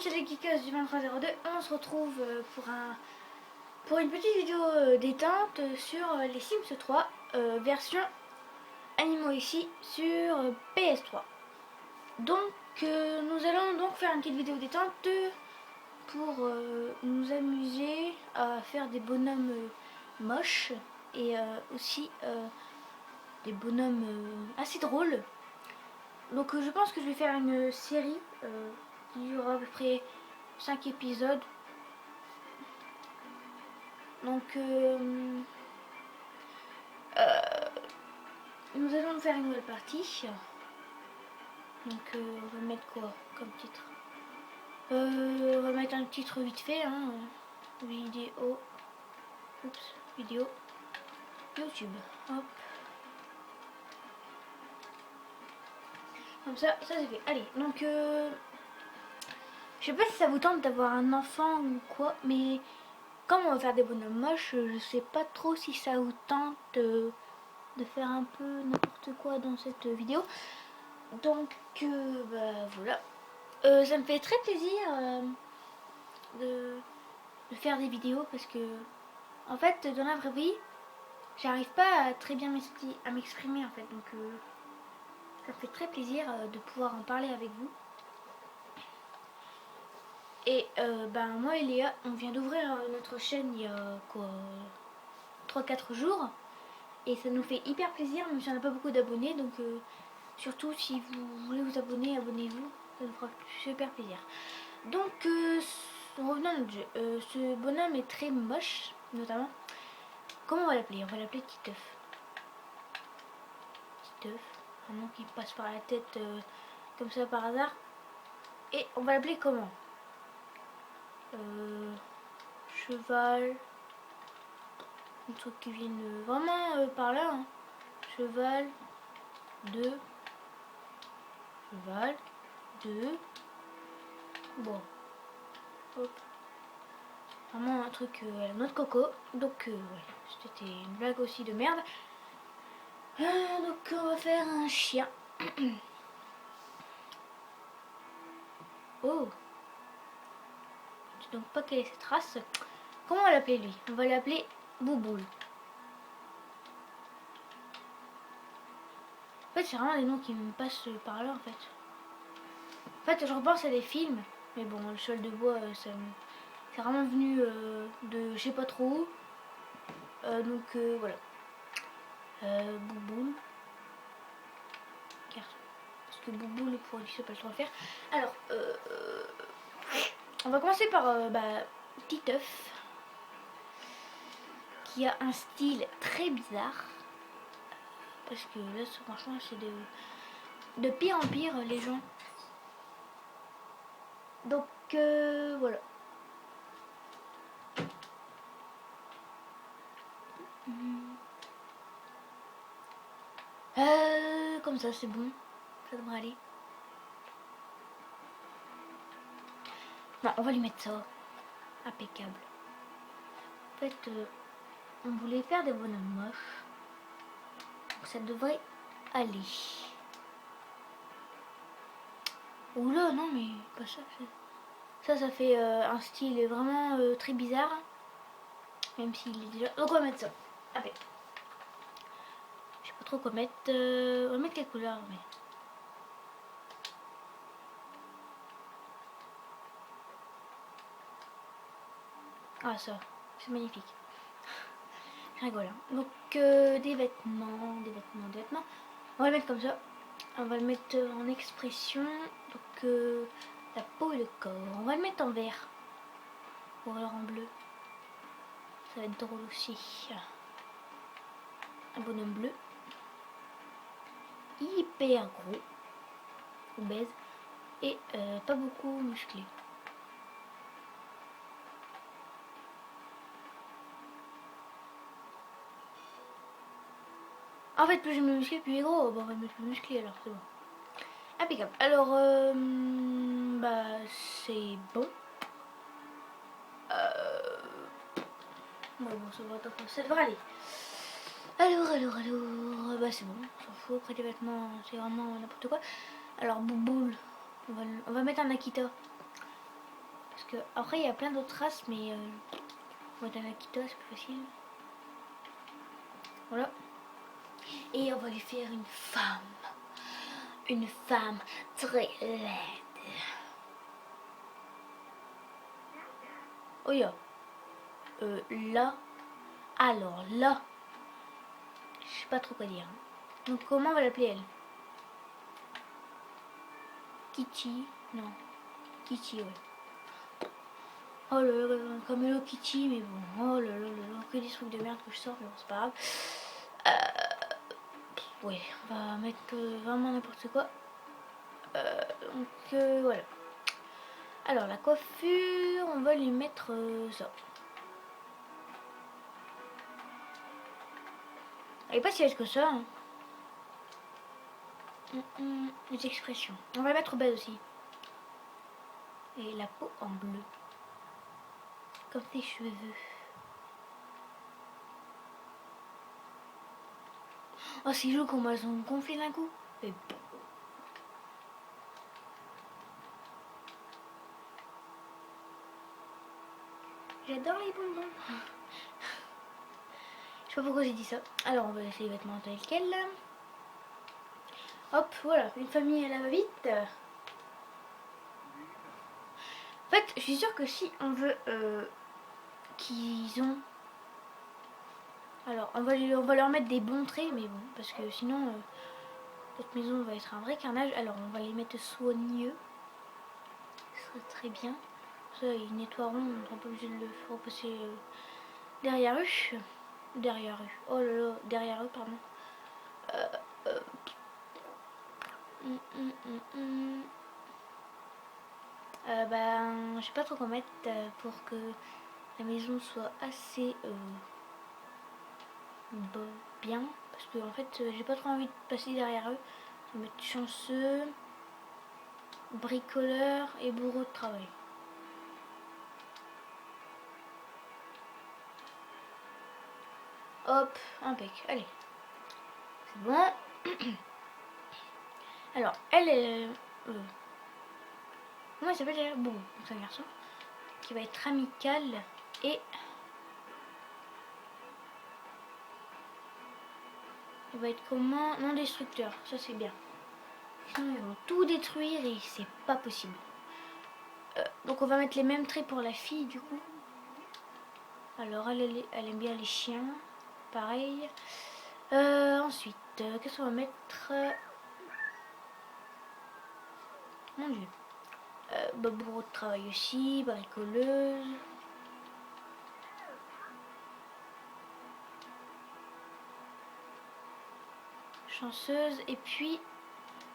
c'est les Geekos du 2302. On se retrouve pour une petite vidéo détente sur les Sims 3 version Animaux ici sur PS3. Donc nous allons donc faire une petite vidéo détente pour nous amuser à faire des bonhommes moches et aussi des bonhommes assez drôles. Donc je pense que je vais faire une série qui durera à peu près 5 épisodes. Donc nous allons faire une nouvelle partie. Donc on va mettre quoi comme titre? On va mettre un titre vite fait, hein. Vidéo. Oups, vidéo YouTube. Hop. Comme ça c'est fait. Allez, donc je sais pas si ça vous tente d'avoir un enfant ou quoi, mais comme on va faire des bonhommes moches, je sais pas trop si ça vous tente de faire un peu n'importe quoi dans cette vidéo. Donc bah voilà. Ça me fait très plaisir de faire des vidéos parce que en fait dans la vraie vie j'arrive pas à très bien m'exprimer en fait, donc ça me fait très plaisir de pouvoir en parler avec vous. Et ben moi et Léa on vient d'ouvrir notre chaîne il y a quoi 3-4 jours et ça nous fait hyper plaisir, même si on n'a pas beaucoup d'abonnés, donc surtout si vous voulez vous abonner, abonnez-vous, ça nous fera super plaisir. Donc revenons à notre jeu. Ce bonhomme est très moche, notamment. Comment on va l'appeler? On va l'appeler Titeuf. Titeuf, un nom qui passe par la tête comme ça par hasard. Et on va l'appeler comment? Cheval. Un truc qui vient vraiment par là. Hein. Cheval 2. Cheval 2. Bon. Hop. Vraiment un truc à la noix de coco. Donc ouais, c'était une blague aussi de merde. Donc on va faire un chien. Oh. Je sais donc pas quelle est cette race. Comment on va l'appeler lui? On va l'appeler Bouboule. En fait c'est vraiment des noms qui me passent par là en fait. En fait je repense à des films. Mais bon, le cheval de bois c'est vraiment venu de je sais pas trop où. Donc voilà. Bouboule. Parce que Bouboule pour lui ça peut le faire. Alors on va commencer par Titeuf, qui a un style très bizarre. Parce que là franchement c'est de pire en pire les gens. Donc voilà. Comme ça c'est bon, ça devrait aller. Non, on va lui mettre ça. Impeccable. En fait on voulait faire des bonhommes moches, donc ça devrait aller. Oula non mais pas ça. Ça fait un style vraiment très bizarre. Même s'il est déjà... Donc on va mettre ça. Allez. Je sais pas trop quoi mettre. On va mettre quelle couleur mais... Ah ça, c'est magnifique. Je rigole. Hein. Donc des vêtements. On va le mettre comme ça. On va le mettre en expression. Donc la peau et le corps. On va le mettre en vert. Ou alors en bleu. Ça va être drôle aussi. Un bonhomme bleu. Hyper gros. Obèse. Et pas beaucoup musclé. En fait, plus je me musclé, plus il est gros. Bon, on va le mettre plus musclé alors, c'est bon. Impeccable. Alors, c'est bon. Bon, ça devrait aller. Alors, bah c'est bon, on s'en fout. Après les vêtements, c'est vraiment n'importe quoi. Alors, Bouboule, on va mettre un Akita. Parce que après il y a plein d'autres races, mais moi dans l'Akita c'est plus facile. Voilà. Et on va lui faire une femme. Une femme très laide. Oh ya. Là. Alors là. Je sais pas trop quoi dire. Donc comment on va l'appeler elle? Kitty? Non. Kitty, ouais. Oh là là, comme Hello Kitty, mais bon. Oh là là là là. Que des trucs de merde que je sors, mais bon, c'est pas grave. Oui, on va mettre vraiment n'importe quoi. Donc voilà. Alors la coiffure, on va lui mettre ça. Elle est pas si belle que ça. Hein. Les expressions. On va la mettre belle aussi. Et la peau en bleu. Comme tes cheveux. Oh, c'est joli comment elles sont gonflées d'un coup. Et... J'adore les bonbons. Je sais pas pourquoi j'ai dit ça. Alors on va laisser les vêtements tels quels. Hop, voilà, une famille à la va-vite. En fait, je suis sûre que si on veut qu'ils ont... Alors, on va leur mettre des bons traits, mais bon, parce que sinon, notre maison va être un vrai carnage. Alors, on va les mettre soigneux. Ce serait très bien. Ça, ils nettoieront, on sera pas obligé de le faire passer derrière eux. Derrière eux. Oh là là, derrière eux, pardon. Ben, je sais pas trop quoi mettre pour que la maison soit assez bien. Parce que en fait, j'ai pas trop envie de passer derrière eux. Je vais mettre chanceux, bricoleur et bourreau de travail. Hop, impec. Allez. C'est bon. Alors, elle est... comment elle s'appelle d'ailleurs? Bon, c'est un garçon. Qui va être amical et... il va être comment? Non destructeur. Ça, c'est bien. Sinon, ils vont tout détruire et c'est pas possible. Donc, on va mettre les mêmes traits pour la fille, du coup. Alors, elle aime bien les chiens. Pareil. Ensuite, qu'est-ce qu'on va mettre? Mon dieu. Bourreau de travail aussi, bricoleuse. Chanceuse. Et puis,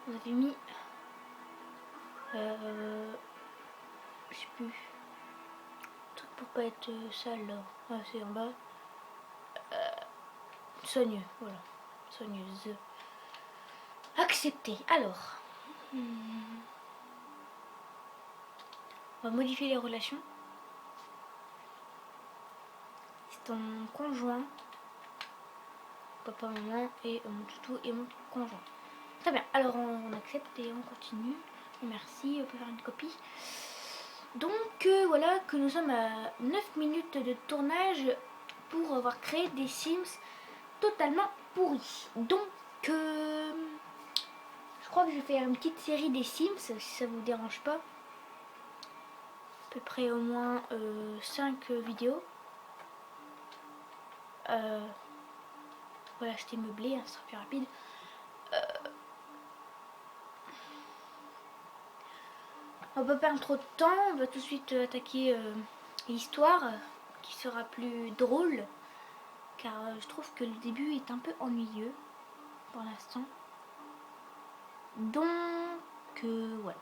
on avait mis... je sais plus. Truc pour pas être sale là. Ah, c'est en bas. Soigneux, voilà. Soigneuse. Accepté. Alors. On va modifier les relations. C'est ton conjoint. Papa, maman et mon toutou et mon conjoint. Très bien. Alors on accepte et on continue. Et merci. On peut faire une copie. Donc voilà que nous sommes à 9 minutes de tournage pour avoir créé des Sims totalement pourris. Donc je crois que je vais faire une petite série des Sims si ça vous dérange pas. À peu près au moins 5 vidéos. Voilà, c'était meublé, hein, ce sera plus rapide. On va pas perdre trop de temps, on va tout de suite attaquer l'histoire qui sera plus drôle. Car je trouve que le début est un peu ennuyeux pour l'instant. Donc voilà.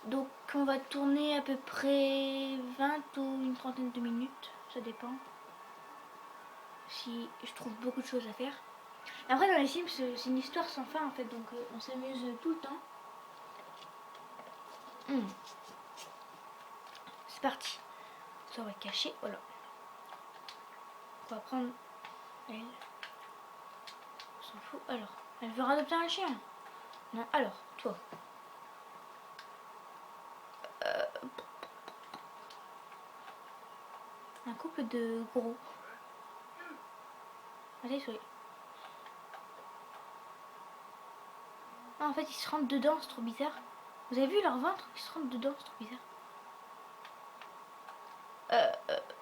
Donc on va tourner à peu près 20 ou une trentaine de minutes, ça dépend. Si je trouve beaucoup de choses à faire. Après dans les Sims c'est une histoire sans fin en fait, donc on s'amuse tout le temps. C'est parti. Ça va cacher, voilà. On va prendre elle. On s'en fout. Alors, elle veut adopter un chien. Non, alors, toi. Un couple de gros. Allez, soyez. Ah, en fait, ils se rentrent dedans, c'est trop bizarre. Vous avez vu leur ventre? Ils se rentrent dedans, c'est trop bizarre.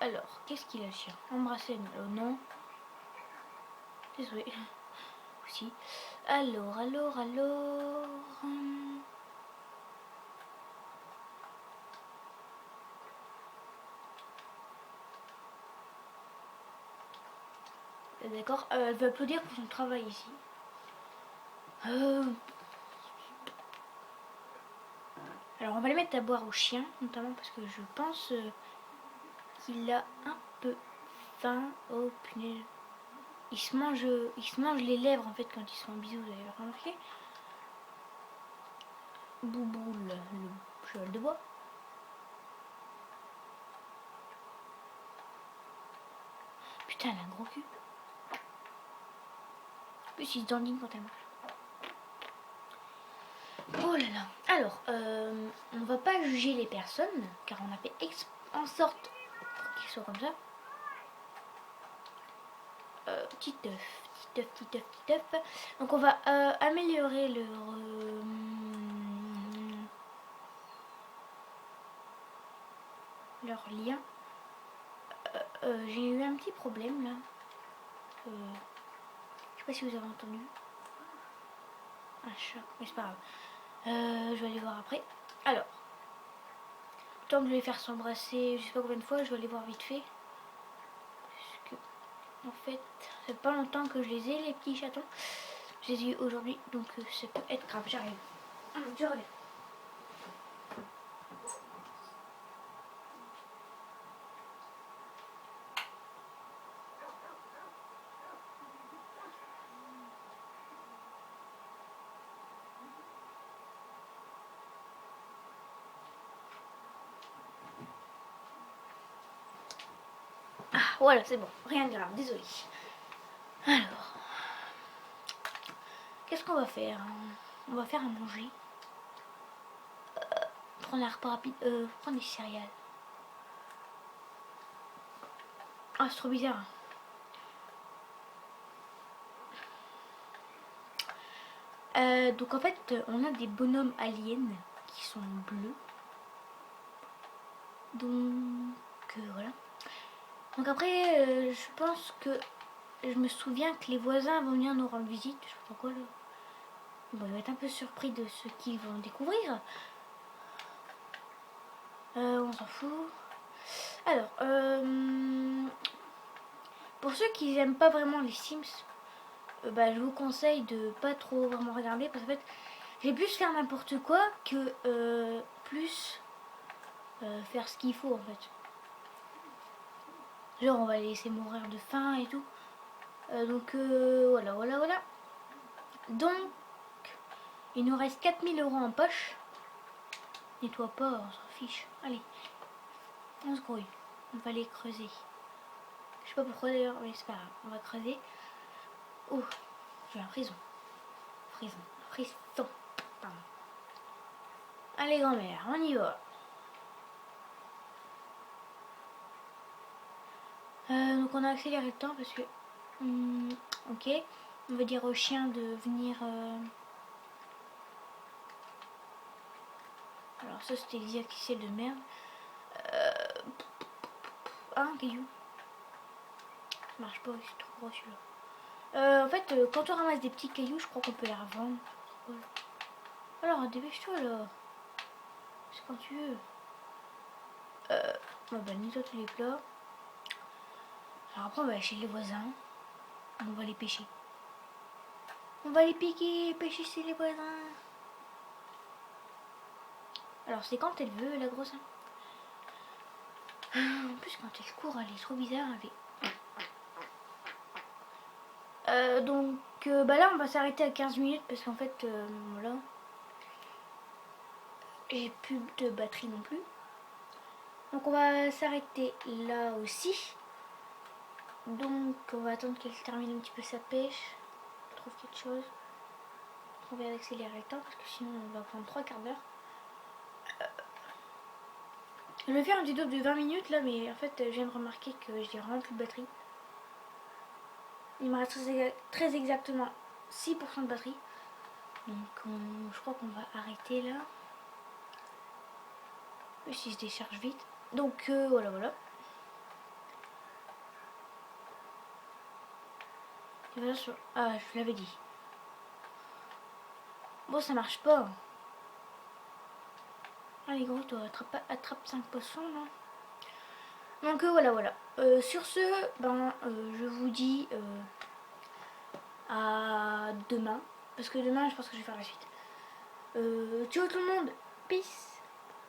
Alors, qu'est-ce qu'il a, le chien? Embrasser, non. Désolé. Aussi. Alors. D'accord, elle veut applaudir pour son travail ici. Alors on va les mettre à boire au chien, notamment parce que je pense qu'il a un peu faim. Oh punaise. Il se mange les lèvres en fait quand ils sont en bisous, vous avez remarqué? Boubou, le cheval de bois. Putain, elle a un gros cul. En plus, il se dandine quand elle marche. Oh là là. Alors, on va pas juger les personnes, car on a fait en sorte qu'ils soient comme ça. Petit œuf. Donc on va améliorer leur lien. J'ai eu un petit problème là. Je sais pas si vous avez entendu. Un chat, mais c'est pas grave. Je vais aller voir après. Alors, tant que je vais les faire s'embrasser, je sais pas combien de fois, je vais aller voir vite fait. Parce que, en fait, ça fait pas longtemps que je les ai, les petits chatons. Je les ai eu aujourd'hui, donc ça peut être grave. J'arrive. Je reviens. Ah, voilà, c'est bon. Rien de grave, désolé. Alors, qu'est-ce qu'on va faire? On va faire à manger. Prendre un repas rapide. Prendre des céréales. Ah, c'est trop bizarre. Donc en fait, on a des bonhommes aliens qui sont bleus. Donc voilà. Donc après, je pense que je me souviens que les voisins vont venir nous rendre visite. Je sais pas pourquoi là. Bon, ils vont être un peu surpris de ce qu'ils vont découvrir. On s'en fout. Alors, pour ceux qui n'aiment pas vraiment les Sims, je vous conseille de pas trop vraiment regarder parce qu'en fait, j'ai plus faire n'importe quoi que plus faire ce qu'il faut en fait. Genre, on va les laisser mourir de faim et tout. Donc, voilà. Donc, il nous reste 4000 € en poche. Nettoie pas, on s'en fiche. Allez, on se grouille. On va les creuser. Je sais pas pourquoi d'ailleurs, mais c'est pas grave. On va creuser. Oh, j'ai un frison. Frisson. Pardon. Allez, grand-mère, on y va. Donc on a accéléré le temps parce que... ok. On va dire au chien de venir... Alors ça c'était l'exercice de merde. Un caillou. Ça marche pas, c'est trop gros celui-là. En fait, quand on ramasse des petits cailloux, je crois qu'on peut les revendre. Alors, dépêche-toi là. C'est quand tu veux. Nettoie tous les plats. Alors après, on va aller chez les voisins. On va les pêcher. On va les piquer, pêcher chez les voisins. Alors, c'est quand elle veut, la grosse. En plus, quand elle court, elle est trop bizarre. Donc, là, on va s'arrêter à 15 minutes parce qu'en fait, voilà. J'ai plus de batterie non plus. Donc, on va s'arrêter là aussi. Donc, on va attendre qu'elle termine un petit peu sa pêche. On trouve quelque chose. On va accélérer le temps parce que sinon, on va prendre 3 quarts d'heure. Je vais faire une vidéo de 20 minutes là, mais en fait je viens de remarquer que j'ai vraiment plus de batterie. Il me reste très exactement 6% de batterie. Donc je crois qu'on va arrêter là. Et si je décharge vite. Donc voilà. Et voilà ah, je l'avais dit. Bon, ça marche pas. Allez gros, toi attrape 5 poissons là. Donc voilà. Sur ce, je vous dis à demain. Parce que demain, je pense que je vais faire la suite. Ciao tout le monde. Peace.